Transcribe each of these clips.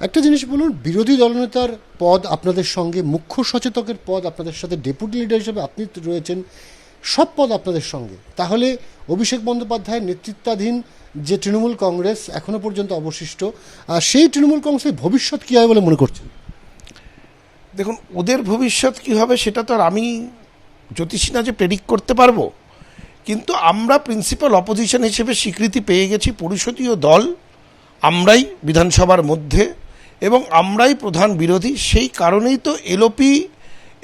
একটা জিনিস বলুন, বিরোধী দলনেতার পদ আপনাদের সঙ্গে, মুখ্য সচেতকের পদ আপনাদের সাথে, ডেপুটি লিডার হিসেবে আপনি রয়েছেন, সব পদ আপনাদের সঙ্গে, তাহলে অভিষেক বন্দ্যোপাধ্যায়ের নেতৃত্বাধীন যে তৃণমূল কংগ্রেস এখনো পর্যন্ত অবশিষ্ট, সেই তৃণমূল কংগ্রেসের ভবিষ্যৎ কী হয় বলে মনে করছেন? দেখুন, ওদের ভবিষ্যৎ কী হবে সেটা তো আর আমি জ্যোতিষী না যে প্রেডিক্ট করতে পারবো, কিন্তু আমরা প্রিন্সিপাল অপোজিশন হিসেবে স্বীকৃতি পেয়ে গেছি। পরিষদীয় দল আমরাই বিধানসভার মধ্যে, এবং আমরাই প্রধান বিরোধী। সেই কারণেই তো এলওপি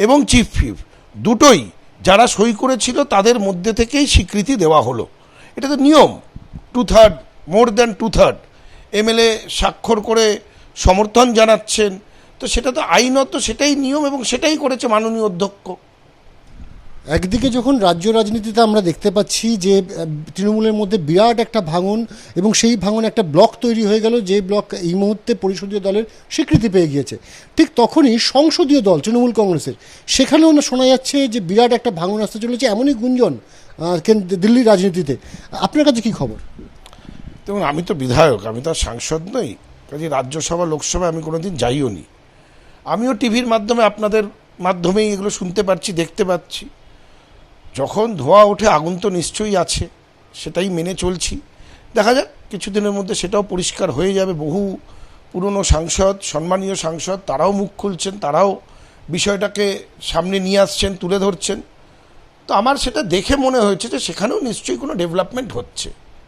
এবং চিফ হুইপ দুটোই যারা সই করেছিল তাদের মধ্যে থেকেই স্বীকৃতি দেওয়া হলো। এটা তো নিয়ম। 2/3, মোর দ্যান 2/3 এমএলএ স্বাক্ষর করে সমর্থন জানাচ্ছেন, তো সেটা তো আইনত, সেটাই নিয়ম, এবং সেটাই করেছে মাননীয় অধ্যক্ষ। একদিকে যখন রাজ্য রাজনীতিতে আমরা দেখতে পাচ্ছি যে তৃণমূলের মধ্যে বিরাট একটা ভাঙন, এবং সেই ভাঙন একটা ব্লক তৈরি হয়ে গেল, যে ব্লক এই মুহূর্তে পরিষদীয় দলের স্বীকৃতি পেয়ে গিয়েছে, ঠিক তখনই সংসদীয় দল তৃণমূল কংগ্রেসের সেখানেও না শোনা যাচ্ছে যে বিরাট একটা ভাঙন আসতে চলেছে, এমনই গুঞ্জন দিল্লির রাজনীতিতে। আপনার কাছে কী খবর? দেখুন, আমি তো বিধায়ক, আমি তো আর সাংসদ নই, কাজে রাজ্যসভা লোকসভা আমি কোনোদিন যাইও নি। আমিও টিভির মাধ্যমে আপনাদের মাধ্যমেই এগুলো শুনতে পাচ্ছি, দেখতে পাচ্ছি। যখন ধোঁয়া ওঠে আগুন তো নিশ্চয়ই আছে, সেটাই মেনে চলছি। দেখা যাক, কিছুদিনের মধ্যে সেটাও পরিষ্কার হয়ে যাবে। বহু পুরনো সাংসদ, সম্মানীয় সাংসদ, তারাও মুখ খুলছেন, তারাও বিষয়টাকে সামনে নিয়ে আসছেন, তুলে ধরছেন। তো আমার সেটা দেখে মনে হয়েছে যে সেখানেও নিশ্চয়ই কোনো ডেভেলপমেন্ট হচ্ছে।